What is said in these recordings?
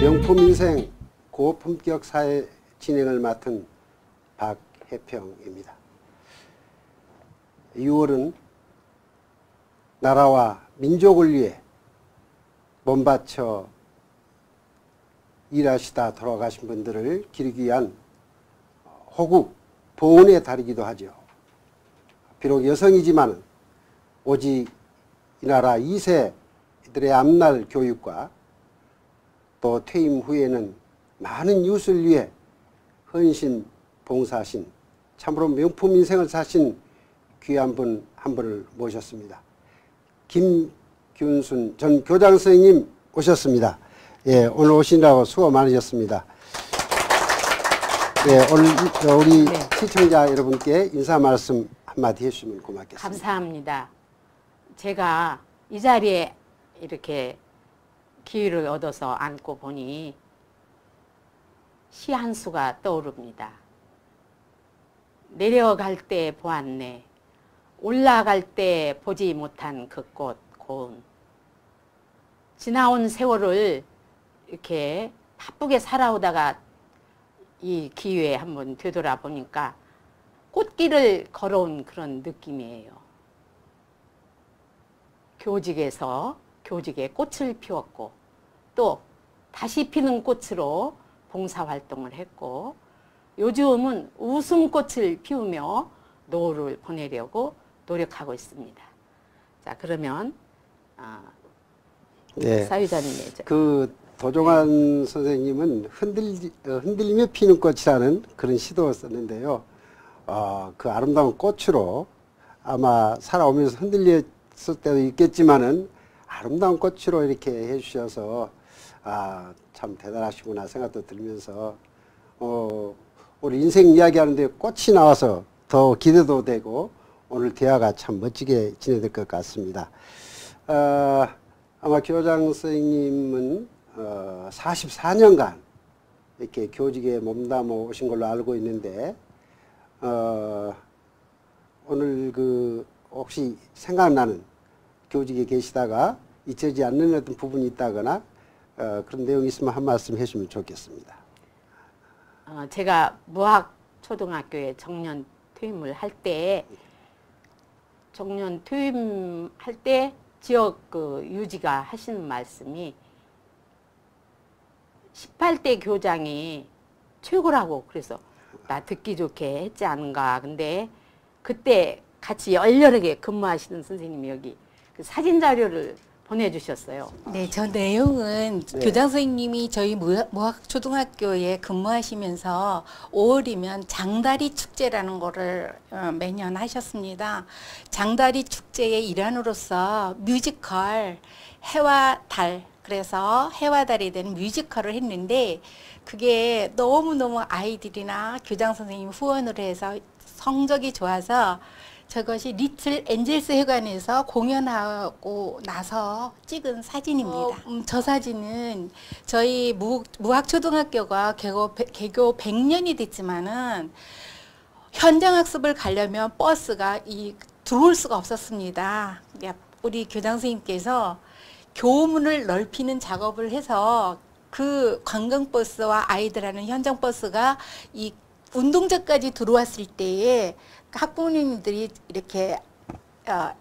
명품 인생 고품격 사회 진행을 맡은 박혜평입니다. 6월은 나라와 민족을 위해 몸바쳐 일하시다 돌아가신 분들을 기리기 위한 호국 보훈의 달이기도 하죠. 비록 여성이지만 오직 이 나라 2세들의 앞날 교육과 또 퇴임 후에는 많은 이웃을 위해 헌신 봉사하신 참으로 명품 인생을 사신 귀한 분 한 분을 모셨습니다. 김균순 전 교장 선생님 오셨습니다. 예, 오늘 오시느라고 수고 많으셨습니다. 예, 오늘 우리 시청자 여러분께 인사 말씀 한마디 해주시면 고맙겠습니다. 감사합니다. 제가 이 자리에 이렇게 기회를 얻어서 앉고 보니 시 한 수가 떠오릅니다. 내려갈 때 보았네. 올라갈 때 보지 못한 그 꽃 고운. 지나온 세월을 이렇게 바쁘게 살아오다가 이 기회에 한번 되돌아보니까 꽃길을 걸어온 그런 느낌이에요. 교직에서 교직에 꽃을 피웠고 또 다시 피는 꽃으로 봉사활동을 했고 요즘은 웃음꽃을 피우며 노후를 보내려고 노력하고 있습니다. 자, 그러면 네. 사회자님의 그 도종환 선생님은 흔들리며 피는 꽃이라는 그런 시도 썼는데요. 그 아름다운 꽃으로 아마 살아오면서 흔들렸을 때도 있겠지만은 아름다운 꽃으로 이렇게 해주셔서 참 대단하시구나 생각도 들면서 우리 인생 이야기하는데 꽃이 나와서 더 기대도 되고 오늘 대화가 참 멋지게 진행될 것 같습니다. 아마 교장 선생님은 44년간 이렇게 교직에 몸담아 오신 걸로 알고 있는데 오늘 그 혹시 생각나는 교직에 계시다가 잊혀지지 않는 어떤 부분이 있다거나 그런 내용이 있으면 한 말씀 해주시면 좋겠습니다. 제가 무학초등학교에 정년 퇴임을 할 때 지역 그 유지가 하시는 말씀이 18대 교장이 최고라고 그래서 나 듣기 좋게 했지 않은가. 근데 그때 같이 열렬하게 근무하시는 선생님이 여기 그 사진 자료를 보내주셨어요. 네, 저 내용은 네. 교장 선생님이 저희 무학초등학교에 근무하시면서 5월이면 장다리 축제라는 거를 매년 하셨습니다. 장다리 축제의 일환으로서 뮤지컬 해와 달, 그래서 해와 달이 되는 뮤지컬을 했는데 그게 너무너무 아이들이나 교장 선생님 후원으로 해서 성적이 좋아서 저것이 리틀 엔젤스 회관에서 공연하고 나서 찍은 사진입니다. 저 사진은 저희 무학초등학교가 개교 100년이 됐지만은 현장학습을 가려면 버스가 들어올 수가 없었습니다. 우리 교장 선생님께서 교문을 넓히는 작업을 해서 그 관광버스와 아이들하는 현장버스가 이 운동장까지 들어왔을 때에 학부모님들이 이렇게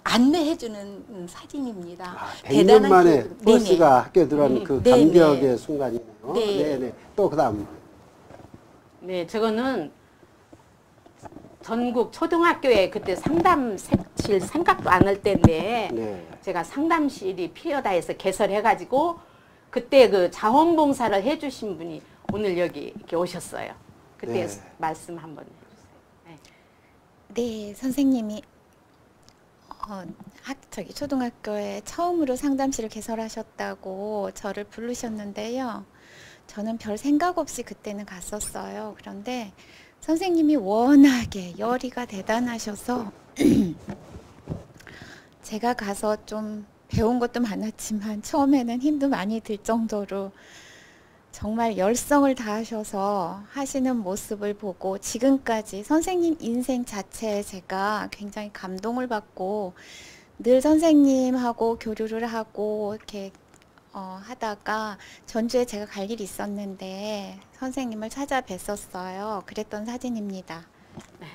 안내해주는 사진입니다. 100년 만에 네네. 버스가 학교에 들어가는 그 감격의 순간이네요. 네. 네네. 또 그 다음. 네, 저거는 전국 초등학교에 그때 상담실 생각도 안 할 때인데 네. 제가 상담실이 필요하다 해서 개설해가지고 그때 그 자원봉사를 해주신 분이 오늘 여기 이렇게 오셨어요. 그때 네. 말씀 한번 해주세요. 네, 선생님이 초등학교에 처음으로 상담실을 개설하셨다고 저를 부르셨는데요. 저는 별 생각 없이 그때는 갔었어요. 그런데 선생님이 워낙에 열의가 대단하셔서 제가 가서 좀 배운 것도 많았지만 처음에는 힘도 많이 들 정도로 정말 열성을 다하셔서 하시는 모습을 보고 지금까지 선생님 인생 자체에 제가 굉장히 감동을 받고 늘 선생님하고 교류를 하고 이렇게 하다가 전주에 제가 갈 일이 있었는데 선생님을 찾아뵀었어요. 그랬던 사진입니다.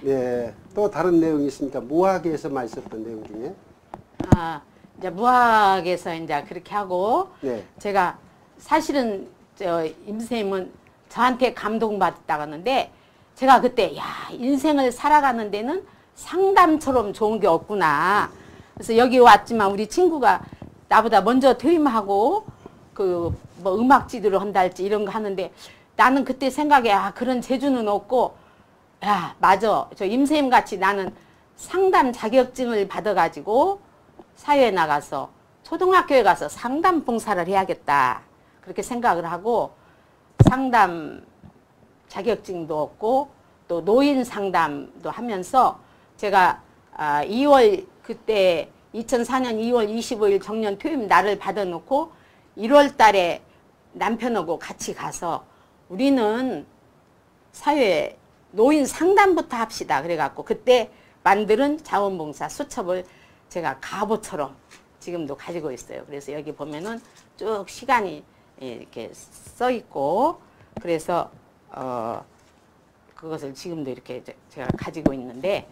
네. 또 다른 내용이 있습니까? 무학에서만 있었던 내용 중에. 이제 무학에서 이제 그렇게 하고 네. 제가 사실은 임 선생님은 저한테 감동받았다고 하는데 제가 그때 야 인생을 살아가는 데는 상담처럼 좋은 게 없구나. 그래서 여기 왔지만 우리 친구가 나보다 먼저 퇴임하고 그 뭐 음악 지도를 한달지 이런 거 하는데 나는 그때 생각에 그런 재주는 없고 야 맞아 저 임 선생님 같이 나는 상담 자격증을 받아가지고 사회에 나가서 초등학교에 가서 상담 봉사를 해야겠다 그렇게 생각을 하고 상담 자격증도 얻고 또 노인 상담도 하면서 제가 2월 그때 2004년 2월 25일 정년 퇴임 날을 받아놓고 1월 달에 남편하고 같이 가서 우리는 사회 노인 상담부터 합시다 그래갖고 그때 만드는 자원봉사 수첩을 제가 가보처럼 지금도 가지고 있어요. 그래서 여기 보면은 쭉 시간이 이렇게 써 있고 그래서 그것을 지금도 이렇게 제가 가지고 있는데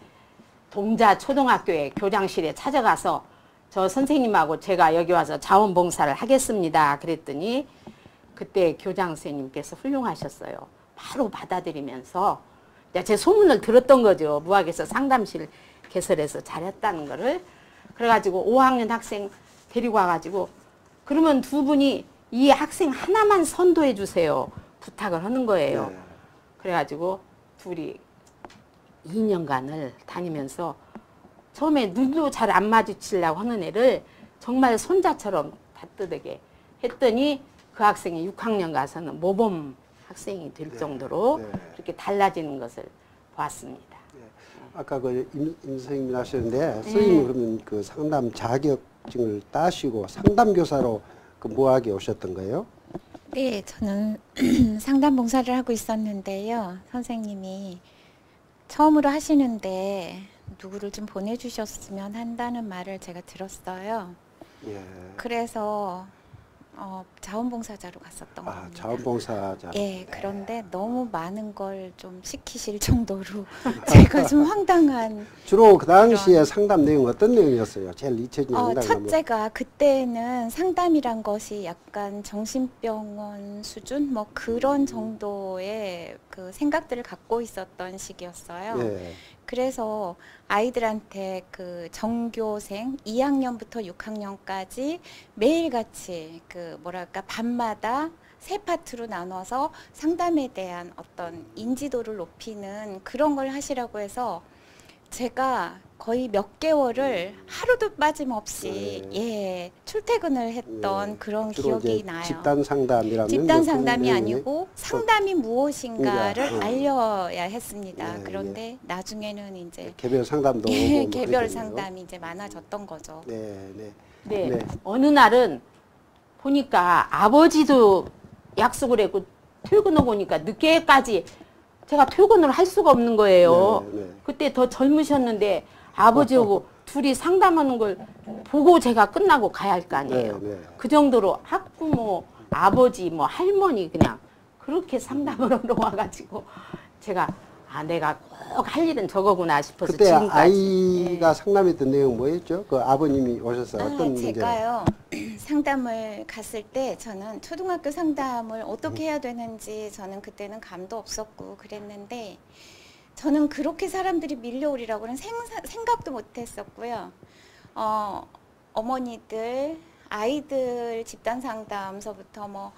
동자 초등학교의 교장실에 찾아가서 저 선생님하고 제가 여기 와서 자원봉사를 하겠습니다. 그랬더니 그때 교장 선생님께서 훌륭하셨어요. 바로 받아들이면서 제 소문을 들었던 거죠. 무학에서 상담실 개설해서 잘했다는 거를. 그래가지고 5학년 학생 데리고 와가지고 그러면 두 분이 이 학생 하나만 선도해 주세요. 부탁을 하는 거예요. 네. 그래가지고 둘이 2년간을 다니면서 처음에 눈도 잘 안 마주치려고 하는 애를 정말 손자처럼 따뜻하게 했더니 그 학생이 6학년 가서는 모범 학생이 될 정도로 네. 그렇게 달라지는 것을 보았습니다. 아까 그 임 선생님이 하셨는데 선생님은 그러면 그 상담 자격증을 따시고 상담 교사로 그 무학에 오셨던 거예요? 네, 저는 상담 봉사를 하고 있었는데요. 선생님이 처음으로 하시는데 누구를 좀 보내주셨으면 한다는 말을 제가 들었어요. 예. 그래서 자원봉사자로 갔었던 겁니다. 자원봉사자. 예, 그런데 너무 많은 걸 좀 시키실 정도로 제가 좀 황당한. 주로 그 당시에 상담 내용 어떤 내용이었어요? 제일 잊혀지는 상담. 첫째가 그때는 상담이란 것이 약간 정신병원 수준 뭐 그런 정도의 그 생각들을 갖고 있었던 시기였어요. 예. 그래서 아이들한테 그 전교생 2학년부터 6학년까지 매일같이 그 뭐랄까 밤마다 세 파트로 나눠서 상담에 대한 어떤 인지도를 높이는 그런 걸 하시라고 해서 제가 거의 몇 개월을 하루도 빠짐없이 예 출퇴근을 했던 그런 주로 기억이 이제 나요. 집단 상담이라는 집단 상담이 내용이 아니고 상담이 무엇인가를 알려야 했습니다. 예, 그런데 나중에는 이제 개별 상담도 오고 예, 뭐 개별 그랬겠네요. 상담이 이제 많아졌던 거죠. 네, 네. 네. 네. 어느 날은 보니까 아버지도 약속을 했고 퇴근하고 오니까 늦게까지 제가 퇴근을 할 수가 없는 거예요. 네, 네. 그때 더 젊으셨는데 아버지하고 둘이 상담하는 걸 보고 제가 끝나고 가야 할 거 아니에요. 네, 네. 그 정도로 학부모, 아버지, 뭐 할머니 그냥 그렇게 상담을 하러 와가지고 제가 내가 꼭 할 일은 저거구나 싶어서 그때 지금까지. 아이가 상담했던 내용 뭐였죠? 그 아버님이 오셔서 어떤 문제? 제가요 상담을 갔을 때 저는 초등학교 상담을 어떻게 해야 되는지 저는 그때는 감도 없었고 그랬는데 저는 그렇게 사람들이 밀려오리라고는 생각도 못했었고요. 어머니들, 아이들 집단 상담서부터 뭐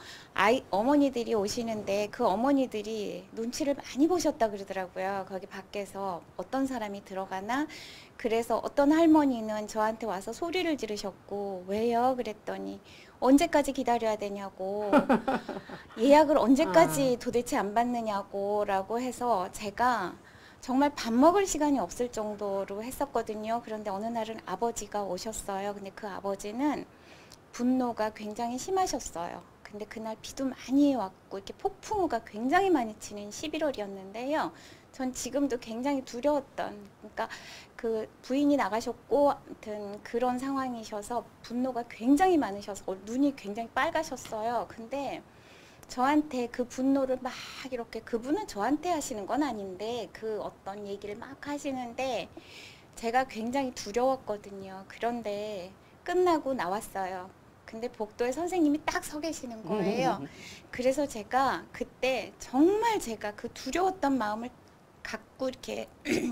어머니들이 오시는데 그 어머니들이 눈치를 많이 보셨다 그러더라고요. 거기 밖에서 어떤 사람이 들어가나. 그래서 어떤 할머니는 저한테 와서 소리를 지르셨고 왜요? 그랬더니 언제까지 기다려야 되냐고 예약을 언제까지 도대체 안 받느냐고 라고 해서 제가 정말 밥 먹을 시간이 없을 정도로 했었거든요. 그런데 어느 날은 아버지가 오셨어요. 근데 그 아버지는 분노가 굉장히 심하셨어요. 근데 그날 비도 많이 왔고 이렇게 폭풍우가 굉장히 많이 치는 11월이었는데요. 전 지금도 굉장히 두려웠던, 그러니까 그 부인이 나가셨고 아무튼 그런 상황이셔서 분노가 굉장히 많으셔서 눈이 굉장히 빨가셨어요. 근데 저한테 그 분노를 막 이렇게, 그분은 저한테 하시는 건 아닌데 그 어떤 얘기를 막 하시는데 제가 굉장히 두려웠거든요. 그런데 끝나고 나왔어요. 근데 복도에 선생님이 딱 서 계시는 거예요. 그래서 제가 그때 정말 제가 그 두려웠던 마음을 갖고 이렇게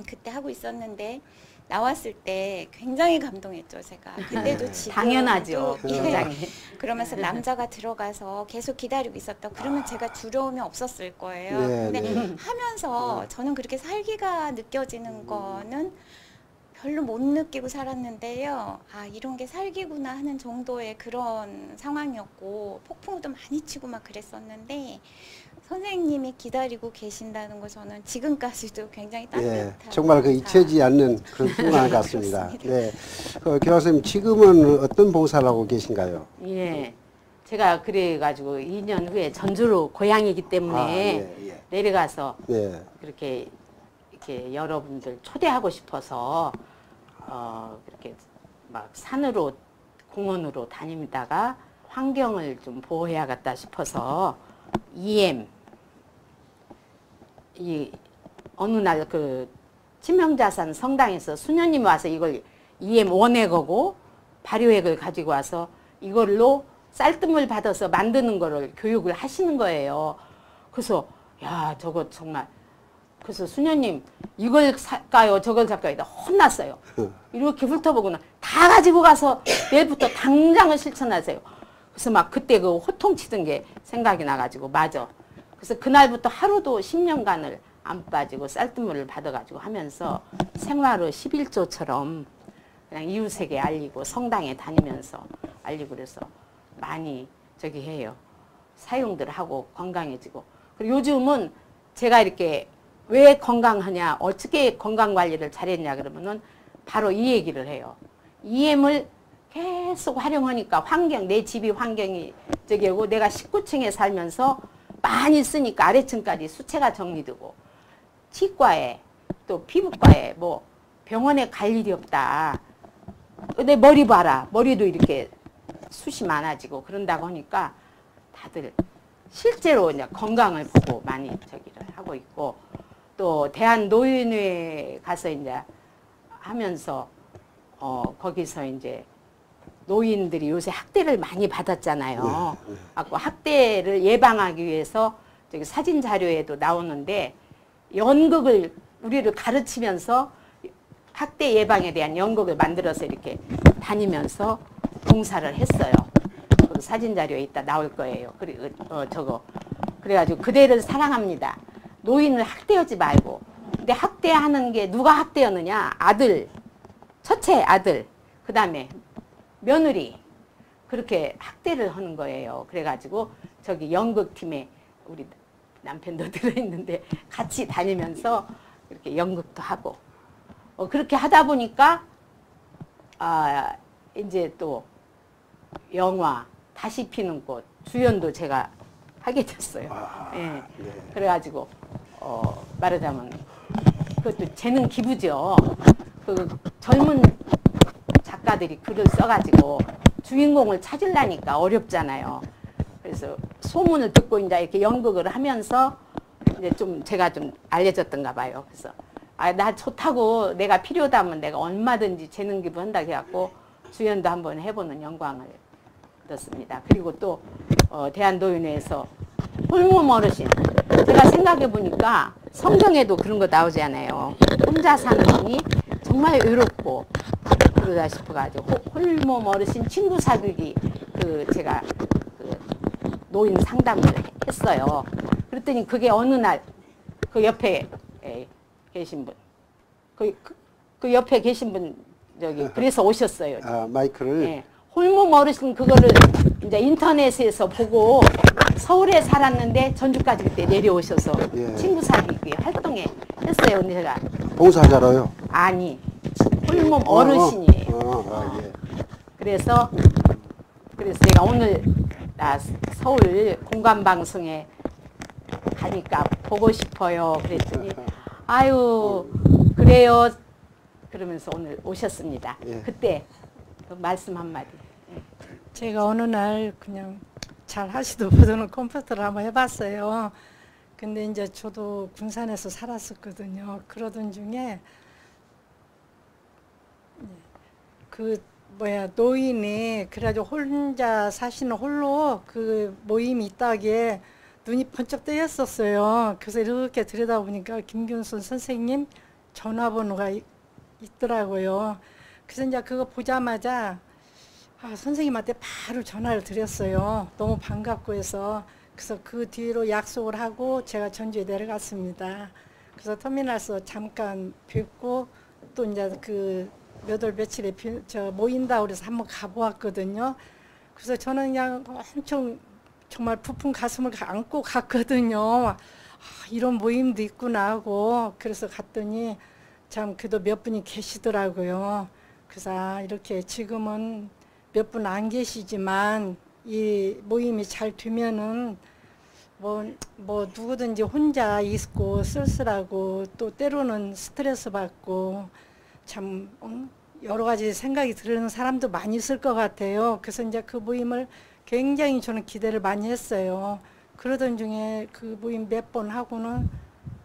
그때 하고 있었는데 나왔을 때 굉장히 감동했죠, 제가. 그때도 지금 당연하죠. 예. 굉장히. 그러면서 남자가 들어가서 계속 기다리고 있었다. 그러면 제가 두려움이 없었을 거예요. 네, 근데 네. 하면서 저는 그렇게 살기가 느껴지는 거는 별로 못 느끼고 살았는데요. 아, 이런 게 살기구나 하는 정도의 그런 상황이었고, 폭풍우도 많이 치고 막 그랬었는데 선생님이 기다리고 계신다는 거 저는 지금까지도 굉장히 따뜻하고 정말 그 잊혀지지 않는 그런 순간 같습니다. 네, 교수님 지금은 어떤 봉사를 하고 계신가요? 예. 제가 그래가지고 2년 후에 전주로 고향이기 때문에 내려가서 그렇게 이렇게 여러분들 초대하고 싶어서 그렇게 막 산으로 공원으로 다니다가 환경을 좀 보호해야겠다 싶어서 EM 이 어느 날 그 친명자산 성당에서 수녀님이 와서 이걸 EM 원액하고 발효액을 가지고 와서 이걸로 쌀뜨물 받아서 만드는 거를 교육을 하시는 거예요. 그래서 야, 저거 정말, 그래서 수녀님 이걸 살까요 저걸 살까요 다 혼났어요. 이렇게 훑어보고는 다 가지고 가서 내일부터 당장을 실천하세요. 그래서 막 그때 그 호통치던 게 생각이 나가지고 맞아. 그래서 그날부터 하루도 10년간을 안 빠지고 쌀뜨물을 받아가지고 하면서 생활의 11조처럼 그냥 이웃에게 알리고 성당에 다니면서 알리고 그래서 많이 저기 해요. 사용들 하고 건강해지고. 그리고 요즘은 제가 이렇게 왜 건강하냐, 어떻게 건강관리를 잘했냐 그러면은 바로 이 얘기를 해요. EM을 계속 활용하니까 환경, 내 집이 환경이 저기고 내가 19층에 살면서 많이 쓰니까 아래층까지 수채가 정리되고 치과에 또 피부과에 뭐 병원에 갈 일이 없다. 내 머리 봐라. 머리도 이렇게 숱이 많아지고 그런다고 하니까 다들 실제로 이제 건강을 보고 많이 저기를 하고 있고 또 대한노인회 가서 이제 하면서 거기서 이제 노인들이 요새 학대를 많이 받았잖아요. 학대를 예방하기 위해서 저기 사진 자료에도 나오는데 연극을 우리를 가르치면서 학대 예방에 대한 연극을 만들어서 이렇게 다니면서 봉사를 했어요. 그 사진 자료에 있다 나올 거예요. 그리고 저거 그래가지고 그대를 사랑합니다. 노인을 학대하지 말고. 근데 학대하는 게 누가 학대였느냐? 아들, 첫째 아들, 그 다음에 며느리 그렇게 학대를 하는 거예요. 그래가지고 저기 연극팀에 우리 남편도 들어있는데 같이 다니면서 이렇게 연극도 하고 그렇게 하다 보니까 이제 또 영화 다시 피는 꽃 주연도 제가 하게 됐어요. 네. 그래가지고 말하자면 그것도 재능 기부죠. 그 젊은 작가들이 글을 써가지고 주인공을 찾으려니까 어렵잖아요. 그래서 소문을 듣고 이제 이렇게 연극을 하면서 이제 좀 제가 좀 알려졌던가 봐요. 그래서 나 좋다고 내가 필요하다면 내가 얼마든지 재능 기부한다 해갖고 주연도 한번 해보는 영광을 얻었습니다. 그리고 또 대한노인회에서 홀몸 어르신 제가 생각해 보니까 성경에도 그런 거 나오지 않아요. 혼자 사는 분이 정말 외롭고 그러다 싶어가지고 홀몸 어르신 친구 사귀기 제가 노인 상담을 했어요. 그랬더니 그게 어느 날 그 옆에 계신 분, 그 옆에 계신 분 저기 그래서 오셨어요. 마이크를. 네. 홀몸 어르신 그거를 이제 인터넷에서 보고 서울에 살았는데 전주까지 그때 내려오셔서 친구 사귀기 활동에 했어요. 제가 봉사자로요? 아니 홀몸 어르신이에요. 그래서 제가 오늘 나 서울 공감방송에 가니까 보고 싶어요. 그랬더니 아유 그래요. 그러면서 오늘 오셨습니다. 예. 그때 그 말씀 한마디. 제가 어느 날 그냥 잘 할지도 모르는 컴퓨터를 한번 해봤어요. 근데 이제 저도 군산에서 살았었거든요. 그러던 중에 그 노인이 그래가지고 혼자 사시는 홀로 그 모임이 있다기에 눈이 번쩍 뜨였었어요. 그래서 이렇게 들여다보니까 김균순 선생님 전화번호가 있더라고요. 그래서 이제 그거 보자마자 선생님한테 바로 전화를 드렸어요. 너무 반갑고 해서. 그래서 그 뒤로 약속을 하고 제가 전주에 내려갔습니다. 그래서 터미널에서 잠깐 뵙고 또 이제 그 몇 월 며칠에 모인다 그래서 한번 가보았거든요. 그래서 저는 그냥 엄청 정말 부푼 가슴을 안고 갔거든요. 이런 모임도 있구나 하고. 그래서 갔더니 참 그래도 몇 분이 계시더라고요. 그래서 이렇게 지금은 몇 분 안 계시지만 이 모임이 잘 되면은 뭐 누구든지 혼자 있고 쓸쓸하고 또 때로는 스트레스 받고 참 여러 가지 생각이 드는 사람도 많이 있을 것 같아요. 그래서 이제 그 모임을 굉장히 저는 기대를 많이 했어요. 그러던 중에 그 모임 몇 번 하고는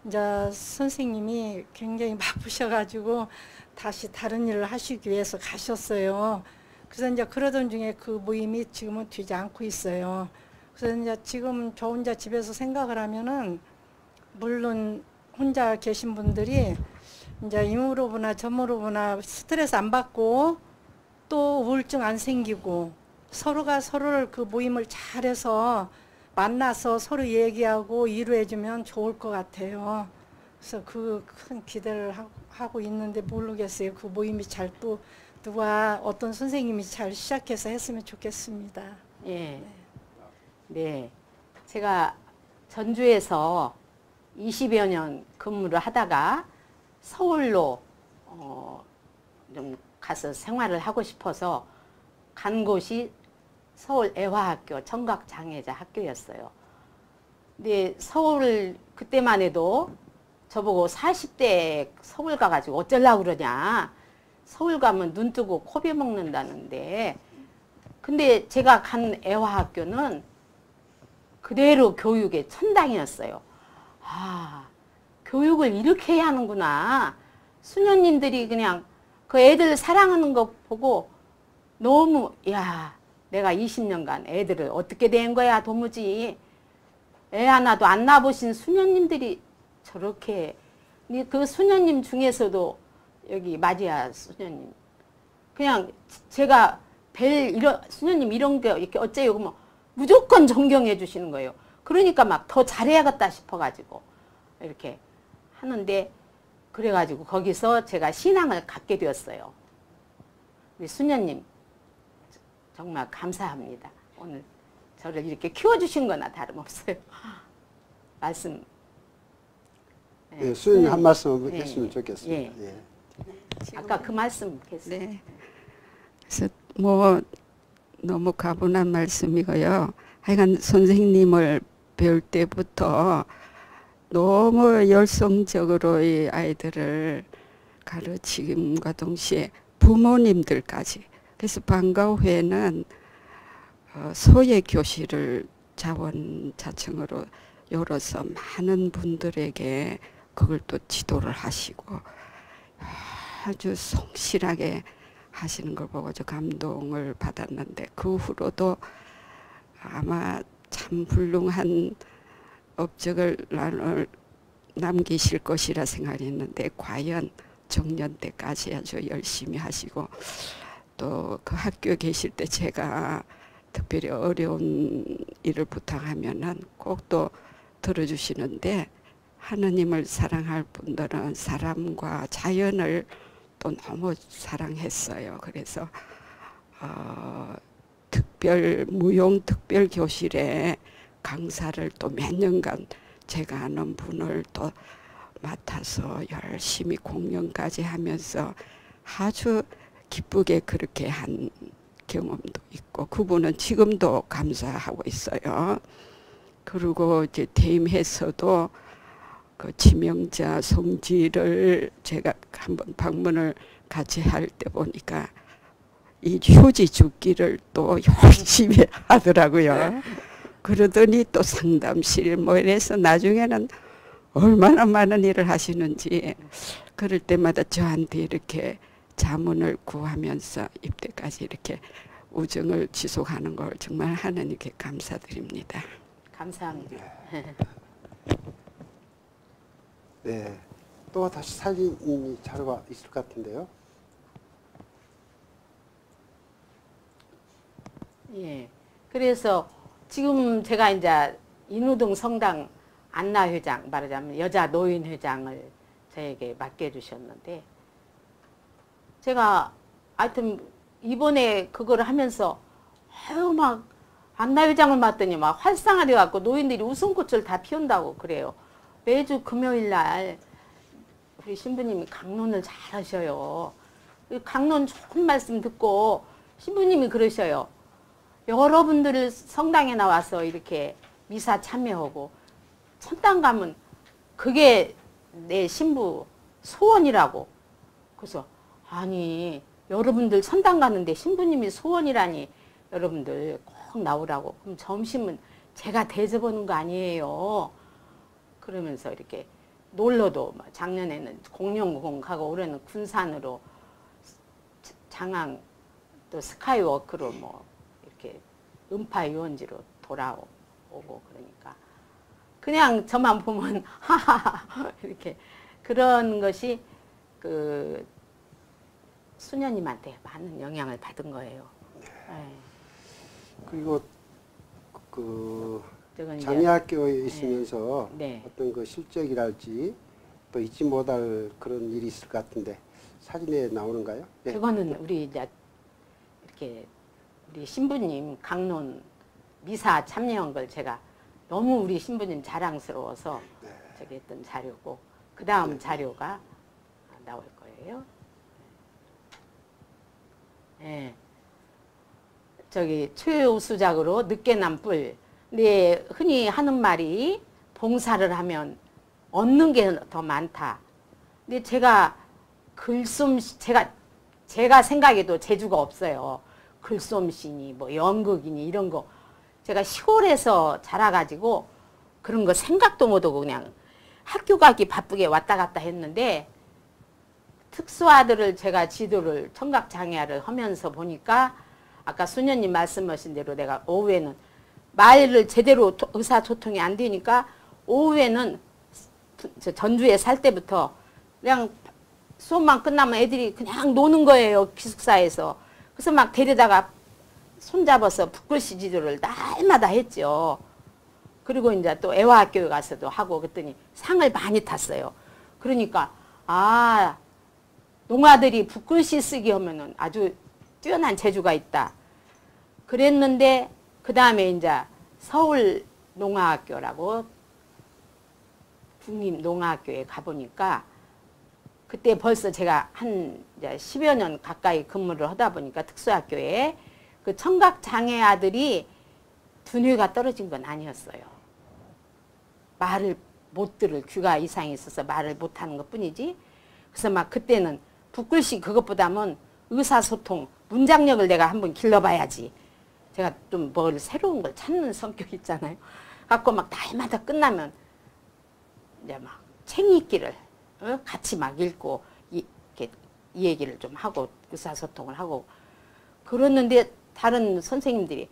이제 선생님이 굉장히 바쁘셔가지고 다시 다른 일을 하시기 위해서 가셨어요. 그래서 이제 그러던 중에 그 모임이 지금은 되지 않고 있어요. 그래서 이제 지금 저 혼자 집에서 생각을 하면은 물론 혼자 계신 분들이 이제 이모로 보나 저모로 보나 스트레스 안 받고 또 우울증 안 생기고 서로가 서로를 그 모임을 잘해서 만나서 서로 얘기하고 이루어주면 좋을 것 같아요. 그래서 그 큰 기대를 하고 있는데 모르겠어요. 그 모임이 잘 또 누가 어떤 선생님이 잘 시작해서 했으면 좋겠습니다. 예. 네. 제가 전주에서 20여 년 근무를 하다가 서울로 좀 가서 생활을 하고 싶어서 간 곳이 서울 애화학교 청각장애자 학교였어요. 근데 서울 그때만 해도 저보고 40대 서울 가가지고 어쩌려고 그러냐. 서울 가면 눈 뜨고 코비 먹는다는데 근데 제가 간 애화학교는 그대로 교육의 천당이었어요. 교육을 이렇게 해야 하는구나. 수녀님들이 그냥 그 애들 사랑하는 거 보고 너무 내가 20년간 애들을 어떻게 된 거야 도무지. 애 하나도 안 낳아보신 수녀님들이 저렇게 그 수녀님 중에서도 여기 마리아 수녀님 그냥 제가 수녀님 이런 게 이렇게 어째요 그러면 무조건 존경해 주시는 거예요. 그러니까 막 더 잘해야겠다 싶어가지고 이렇게 하는데 그래가지고 거기서 제가 신앙을 갖게 되었어요. 우리 수녀님 정말 감사합니다. 오늘 저를 이렇게 키워주신 거나 다름없어요. 말씀. 예, 수녀님 한 말씀 예, 했으면 좋겠습니다. 예. 아까 그 말씀 했어요. 네. 그래서 너무 가분한 말씀이고요. 하여간 선생님을 배울 때부터 너무 열성적으로 이 아이들을 가르침과 동시에 부모님들까지. 그래서 방과후에는 소예 교실을 자원자청으로 열어서 많은 분들에게 그걸 또 지도를 하시고 아주 성실하게 하시는 걸 보고 저 감동을 받았는데 그 후로도 아마 참 훌륭한 업적을 남기실 것이라 생각했는데 과연 정년 때까지 아주 열심히 하시고 또 그 학교에 계실 때 제가 특별히 어려운 일을 부탁하면은 꼭 또 들어주시는데 하느님을 사랑할 분들은 사람과 자연을 또 너무 사랑했어요. 그래서 무용 특별 교실에 강사를 또 몇 년간 제가 아는 분을 또 맡아서 열심히 공연까지 하면서 아주 기쁘게 그렇게 한 경험도 있고 그분은 지금도 감사하고 있어요. 그리고 이제 퇴임해서도 그 지명자 성지를 제가 한번 방문을 같이 할 때 보니까 이 휴지 줍기를 또 열심히 하더라고요. 그러더니 또 상담실 뭐 이래서 나중에는 얼마나 많은 일을 하시는지 그럴 때마다 저한테 이렇게 자문을 구하면서 입대까지 이렇게 우정을 지속하는 걸 정말 하나님께 감사드립니다. 감사합니다. 네. 또 다시 사진 자료가 있을 것 같은데요. 예. 그래서 지금 제가 이제 인우동 성당 안나 회장, 말하자면 여자 노인 회장을 저에게 맡겨주셨는데, 제가 하여튼 이번에 그걸 하면서 아유 막 안나 회장을 맡더니 막 활성화돼 갖고 노인들이 웃음꽃을 다 피운다고 그래요. 매주 금요일 날 우리 신부님이 강론을 잘 하셔요. 강론 좋은 말씀 듣고 신부님이 그러셔요. 여러분들 성당에 나와서 이렇게 미사 참여하고 천당 가면 그게 내 신부 소원이라고. 그래서 아니 여러분들 천당 가는데 신부님이 소원이라니 여러분들 꼭 나오라고. 그럼 점심은 제가 대접하는 거 아니에요. 그러면서 이렇게 놀러도 작년에는 공룡공 가고 올해는 군산으로 장항 또 스카이워크로 뭐 이렇게 음파 유원지로 돌아오고 그러니까 그냥 저만 보면 하하하 이렇게 그런 것이 그 수녀님한테 많은 영향을 받은 거예요. 네. 그리고 그 저건 이제 장애학교에 있으면서 네. 어떤 그 실적이랄지 또 잊지 못할 그런 일이 있을 것 같은데 사진에 나오는가요? 네. 그거는 우리 이제 이렇게 우리 신부님 강론 미사 참여한 걸 제가 너무 우리 신부님 자랑스러워서 네. 저기 했던 자료고 그 다음 자료가 나올 거예요. 예. 저기 최우수작으로 늦게 난 뿔. 근데 흔히 하는 말이 봉사를 하면 얻는 게 더 많다. 근데 제가 글솜씨 제가 생각해도 재주가 없어요. 글솜씨니 뭐 연극이니 이런 거 제가 시골에서 자라가지고 그런 거 생각도 못하고 그냥 학교 가기 바쁘게 왔다 갔다 했는데 특수아들을 제가 지도를 청각장애아를 하면서 보니까 아까 수녀님 말씀하신 대로 내가 오후에는 말을 제대로 의사소통이 안 되니까 오후에는 전주에 살 때부터 그냥 수업만 끝나면 애들이 그냥 노는 거예요. 기숙사에서. 그래서 막 데려다가 손잡아서 붓글씨 지도를 날마다 했죠. 그리고 이제 또 애화학교에 가서도 하고 그랬더니 상을 많이 탔어요. 그러니까 아 농아들이 붓글씨 쓰기 하면은 아주 뛰어난 재주가 있다. 그랬는데 그 다음에 이제 서울 농아학교라고 국립 농아학교에 가보니까 그때 벌써 제가 한 이제 10여 년 가까이 근무를 하다 보니까 특수학교에 그 청각장애 아들이 두뇌가 떨어진 건 아니었어요. 말을 못 들을 귀가 이상이 있어서 말을 못하는 것 뿐이지. 그래서 막 그때는 붓글씨 그것보다는 의사소통, 문장력을 내가 한번 길러봐야지. 제가 좀 뭘 새로운 걸 찾는 성격 있잖아요. 갖고 막 날마다 끝나면 이제 막 책 읽기를 같이 막 읽고 이렇게 이 얘기를 좀 하고 의사소통을 하고 그러는데 다른 선생님들이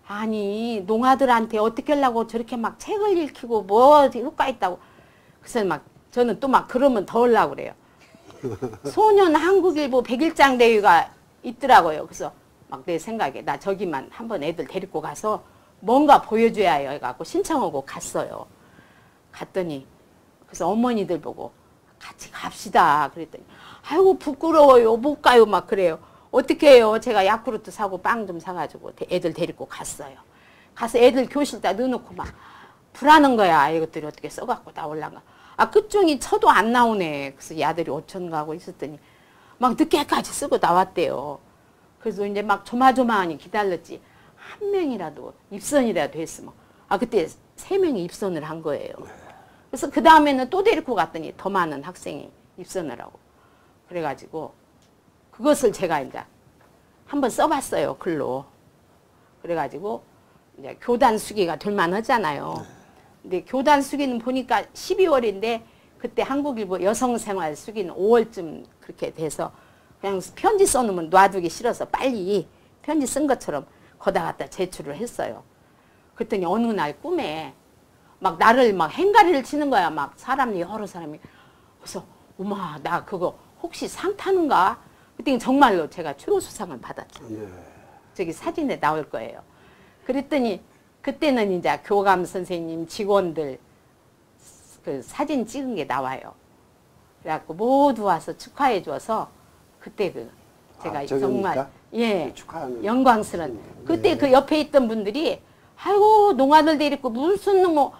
아니 농아들한테 어떻게 하려고 저렇게 막 책을 읽히고 뭐 효과 있다고 그래서 막 저는 또 막 그러면 더 하려고 그래요. 소년 한국일보 100일장 대회가 있더라고요. 그래서 막 내 생각에 나 저기만 한번 애들 데리고 가서 뭔가 보여줘야 해요. 해갖고 신청하고 갔어요. 갔더니 그래서 어머니들 보고 같이 갑시다. 그랬더니 아이고 부끄러워요. 못 가요. 막 그래요. 어떻게 해요? 제가 야쿠르트 사고 빵 좀 사가지고 애들 데리고 갔어요. 가서 애들 교실에다 넣어놓고 막 불하는 거야. 이것들이 어떻게 써갖고 나올란가. 아 끝종이 쳐도 안 나오네. 그래서 이 아들이 어쩐가 하고 있었더니 막 늦게까지 쓰고 나왔대요. 그래서 이제 막 조마조마하니 기다렸지. 한 명이라도 입선이라도 했으면. 아, 그때 3명이 입선을 한 거예요. 그래서 그 다음에는 또 데리고 갔더니 더 많은 학생이 입선을 하고. 그래가지고 그것을 제가 이제 한번 써봤어요, 글로. 그래가지고 이제 교단 수기가 될만하잖아요. 근데 교단 수기는 보니까 12월인데 그때 한국일보 여성생활 수기는 5월쯤 그렇게 돼서 그냥 편지 써놓으면 놔두기 싫어서 빨리 편지 쓴 것처럼 거다 갖다 제출을 했어요. 그랬더니 어느 날 꿈에 막 나를 막 행가리를 치는 거야. 막 사람이 여러 사람이. 그래서 어마 나 그거 혹시 상 타는가? 그랬더니 정말로 제가 최우수상을 받았죠. 네. 저기 사진에 나올 거예요. 그랬더니 그때는 이제 교감 선생님 직원들 그 사진 찍은 게 나와요. 그래갖고 모두 와서 축하해 줘서 그때 그 제가 정말 예 축하하는 영광스러운 그때 네. 그 옆에 있던 분들이 아이고 농아들 데리고 무슨 뭐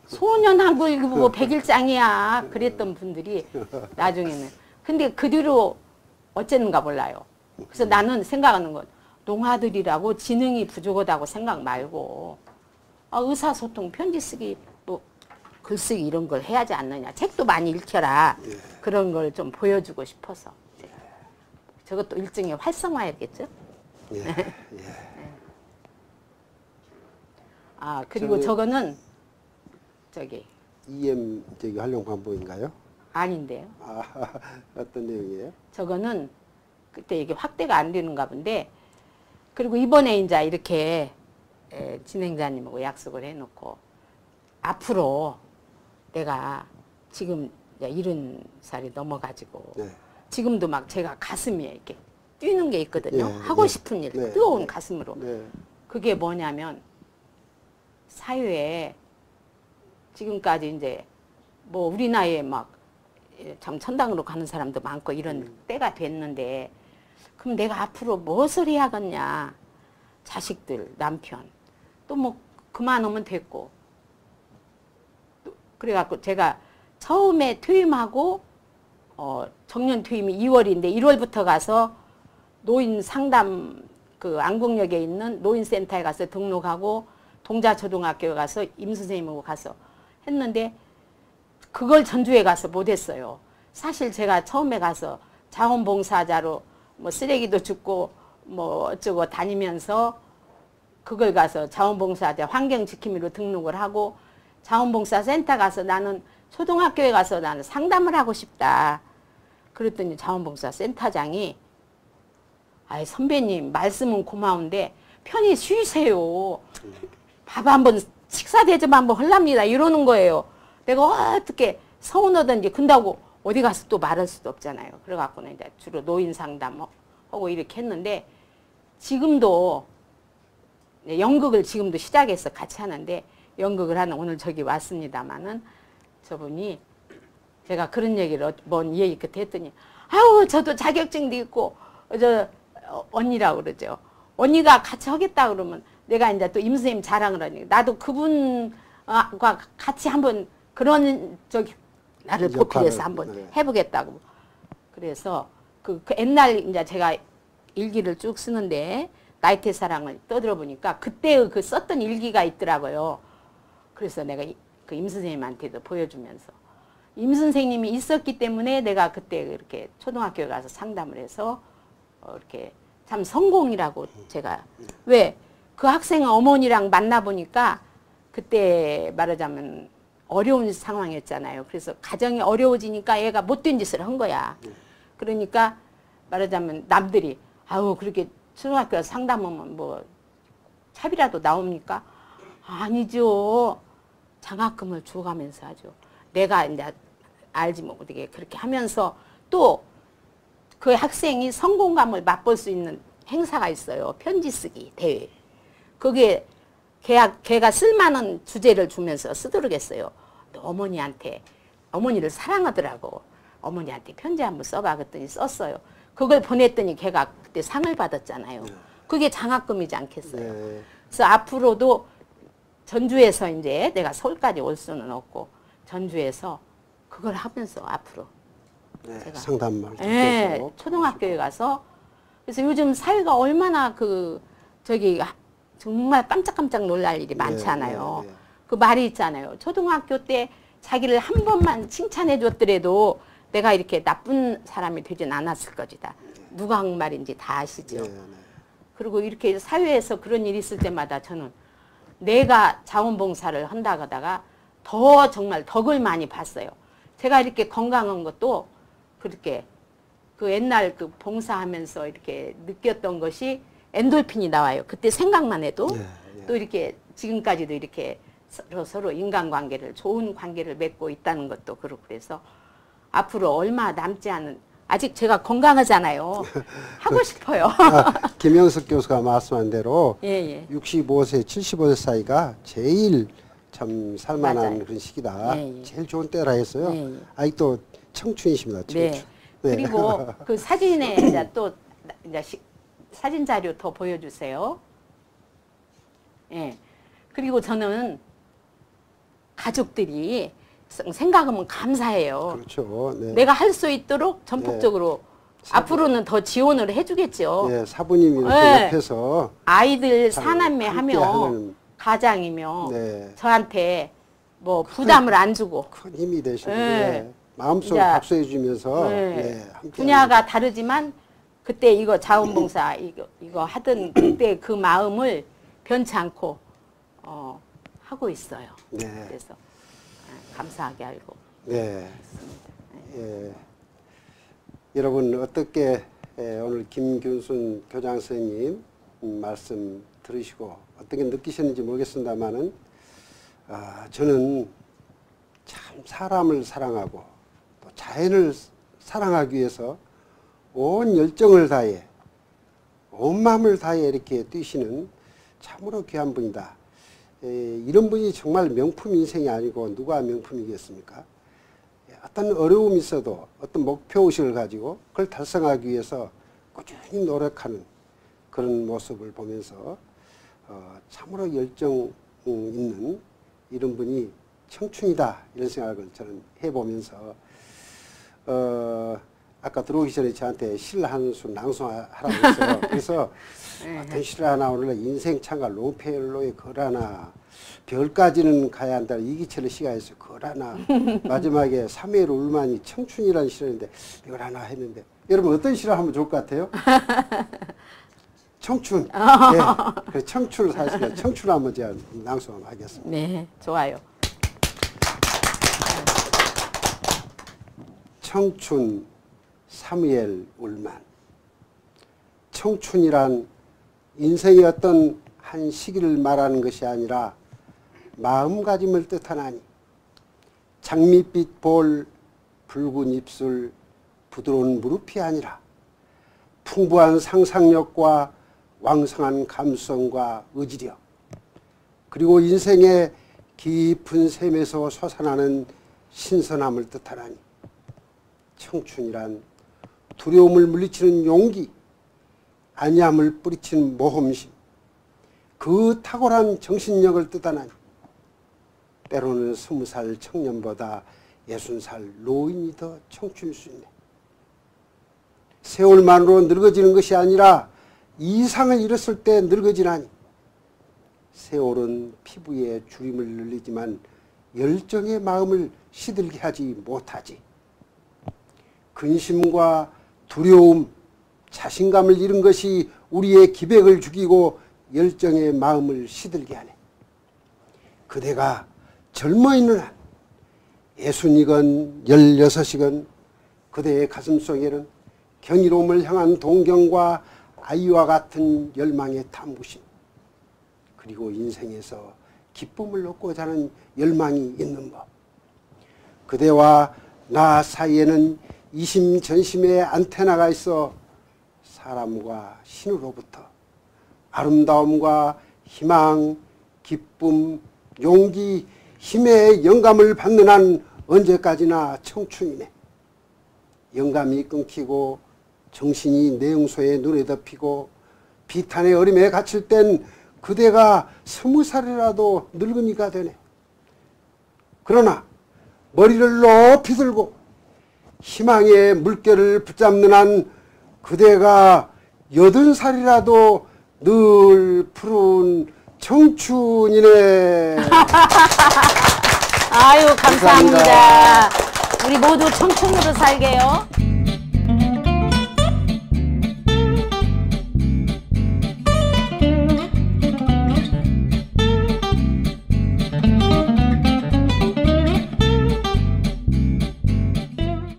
소년 한국일보 100일장이야 그랬던 분들이 나중에는 근데 그 뒤로 어쨌는가 몰라요. 그래서 나는 생각하는 건 농아들이라고 지능이 부족하다고 생각 말고 아, 의사소통 편지 쓰기 뭐 글쓰기 이런 걸 해야지 않느냐. 책도 많이 읽혀라. 예. 그런 걸 좀 보여주고 싶어서 이제 저것도 일종의 활성화였겠죠. 예. 예. 아 그리고 저거는 저기 EM 저기 활용 방법인가요? 아닌데요. 아, 어떤 내용이에요? 저거는 그때 이게 확대가 안 되는가 본데 그리고 이번에 이제 이렇게 진행자님하고 약속을 해놓고 앞으로 내가 지금 70살이 넘어가지고 네. 지금도 막 제가 가슴이 이렇게 뛰는 게 있거든요. 네, 하고 네. 싶은 일, 네, 뜨거운 네. 가슴으로. 네. 그게 뭐냐면 사회에 지금까지 이제 뭐 우리 나이에 막 참 천당으로 가는 사람도 많고 이런 때가 됐는데 그럼 내가 앞으로 무엇을 해야겠냐. 자식들, 남편 또 뭐 그만하면 됐고 그래갖고 제가 처음에 퇴임하고 정년 퇴임이 2월인데 1월부터 가서 노인 상담 그 안국역에 있는 노인센터에 가서 등록하고 동자초등학교에 가서 임 선생님하고 가서 했는데 그걸 전주에 가서 못했어요. 사실 제가 처음에 가서 자원봉사자로 뭐 쓰레기도 줍고 뭐 어쩌고 다니면서 그걸 가서 자원봉사자 환경지킴이로 등록을 하고 자원봉사센터 가서 나는 초등학교에 가서 나는 상담을 하고 싶다. 그랬더니 자원봉사센터장이 아이 선배님 말씀은 고마운데 편히 쉬세요. 밥 한번 식사 대접 한번 하랍니다. 이러는 거예요. 내가 어떻게 서운하든지 근다고 어디 가서 또 말할 수도 없잖아요. 그래갖고는 이제 주로 노인 상담하고 이렇게 했는데 지금도 연극을 지금도 시작해서 같이 하는데 연극을 하는 오늘 저기 왔습니다마는 저분이 제가 그런 얘기를 뭔 얘기 끝에 했더니 아우 저도 자격증도 있고 언니라고 그러죠. 언니가 같이 하겠다 그러면 내가 이제 또 임 선생님 자랑을 하니까 나도 그분과 같이 한번 그런 저기 나를 보필해서 한번 네. 해보겠다고. 그래서 그 옛날 이제 제가 일기를 쭉 쓰는데 나이테 사랑을 떠들어 보니까 그때 그 썼던 일기가 있더라고요. 그래서 내가 그 임 선생님한테도 보여주면서 임 선생님이 있었기 때문에 내가 그때 이렇게 초등학교에 가서 상담을 해서 이렇게 참 성공이라고 제가 왜 그 학생 어머니랑 만나보니까 그때 말하자면 어려운 상황이었잖아요. 그래서 가정이 어려워지니까 얘가 못된 짓을 한 거야. 그러니까 말하자면 남들이 아우 그렇게 초등학교 상담하면 뭐 차비라도 나옵니까? 아니죠. 장학금을 줘가면서 하죠. 내가 이제 알지 뭐 어떻게 그렇게 하면서 또 그 학생이 성공감을 맛볼 수 있는 행사가 있어요. 편지 쓰기 대회. 그게 걔가 쓸만한 주제를 주면서 쓰도록 했어요. 어머니한테 어머니를 사랑하더라고. 어머니한테 편지 한번 써봐 그랬더니 썼어요. 그걸 보냈더니 걔가 그때 상을 받았잖아요. 그게 장학금이지 않겠어요. 네. 그래서 앞으로도 전주에서 이제 내가 서울까지 올 수는 없고 전주에서 그걸 하면서 앞으로 네, 제가 상담을 예, 계속 초등학교에 가서 그래서 요즘 사회가 얼마나 정말 깜짝깜짝 놀랄 일이 많잖아요. 그 말이 있잖아요. 초등학교 때 자기를 한 번만 칭찬해 줬더라도 내가 이렇게 나쁜 사람이 되진 않았을 것이다. 누가 한 말인지 다 아시죠? 그리고 이렇게 사회에서 그런 일이 있을 때마다 저는 내가 자원봉사를 한다고 하다가 더 정말 덕을 많이 봤어요. 제가 이렇게 건강한 것도 그렇게 그 옛날 그 봉사하면서 이렇게 느꼈던 것이 엔돌핀이 나와요. 그때 생각만 해도 또 이렇게 지금까지도 이렇게 서로 인간관계를 좋은 관계를 맺고 있다는 것도 그렇고 그래서 앞으로 얼마 남지 않은 아직 제가 건강하잖아요. 하고 싶어요. 김영석 교수가 말씀한 대로 65세, 75세 사이가 제일 참 살만한 맞아요. 그런 시기다. 제일 좋은 때라 했어요. 아직도 청춘이십니다. 청춘. 네. 그리고 그 사진에 이제 또 이제 사진 자료 더 보여주세요. 예. 그리고 저는 가족들이 생각하면 감사해요. 그렇죠. 네. 내가 할 수 있도록 전폭적으로 앞으로는 더 지원을 해주겠죠. 네, 사부님이 이렇게 네. 옆에서 아이들 사남매 함께 하며 하는, 가장이며 네. 저한테 뭐 부담을 안 주고 큰 힘이 되시고 네. 마음속으로 이제, 박수해 주면서 네. 함께 분야가 다르지만 그때 이거 자원봉사 이거 하던 그때 그 마음을 변치 않고 하고 있어요. 네. 그래서 감사하게 알고 네. 있습니다. 예. 여러분 어떻게 오늘 김균순 교장 선생님 말씀 들으시고 어떻게 느끼셨는지 모르겠습니다만은 저는 참 사람을 사랑하고 또 자연을 사랑하기 위해서 온 열정을 다해 온 마음을 다해 이렇게 뛰시는 참으로 귀한 분이다. 이런 분이 정말 명품 인생이 아니고 누가 명품이겠습니까? 어떤 어려움이 있어도 어떤 목표의식을 가지고 그걸 달성하기 위해서 꾸준히 노력하는 그런 모습을 보면서 참으로 열정 있는 이런 분이 청춘이다 이런 생각을 저는 해보면서 아까 들어오기 전에 저한테 시 한 수 낭송하라고 했어요. 그래서 어떤 시를 하나 오늘 인생 창가 롱페일로의 거라나 별까지는 가야 한다 이기철의 시가 있어요. 거라나 마지막에 3일 울만이 청춘이라는 시였는데 이걸 하나 했는데 여러분 어떤 시를 하면 좋을 것 같아요? 청춘. 네. 그래서 청춘을 사실 청춘 한번 제가 낭송하겠습니다. 네, 좋아요. 청춘 사무엘 울만. 청춘이란 인생의 어떤 한 시기를 말하는 것이 아니라 마음가짐을 뜻하나니 장밋빛 볼 붉은 입술 부드러운 무릎이 아니라 풍부한 상상력과 왕성한 감성과 의지력 그리고 인생의 깊은 샘에서 솟아나는 신선함을 뜻하나니 청춘이란 두려움을 물리치는 용기 안야함을 뿌리치는 모험심 그 탁월한 정신력을 뜻하나니 때로는 20살 청년보다 60살 노인이 더 청춘일 수 있네. 세월만으로 늙어지는 것이 아니라 이상을 잃었을 때 늙어지나니 세월은 피부에 주림을 늘리지만 열정의 마음을 시들게 하지 못하지. 근심과 두려움, 자신감을 잃은 것이 우리의 기백을 죽이고 열정의 마음을 시들게 하네. 그대가 젊어 있는 한 60이건 16이건 그대의 가슴속에는 경이로움을 향한 동경과 아이와 같은 열망의 탐구심 그리고 인생에서 기쁨을 얻고자 하는 열망이 있는 법. 그대와 나 사이에는 이심전심의 안테나가 있어 사람과 신으로부터 아름다움과 희망, 기쁨, 용기, 힘의 영감을 받는 한 언제까지나 청춘이네. 영감이 끊기고 정신이 내용소에 눈에 덮이고 비탄의 어림에 갇힐 땐 그대가 20살이라도 늙은이가 되네. 그러나 머리를 높이 들고 희망의 물결을 붙잡는 한 그대가 80살이라도 늘 푸른 청춘이네. 아유, 감사합니다. 우리 모두 청춘으로 살게요.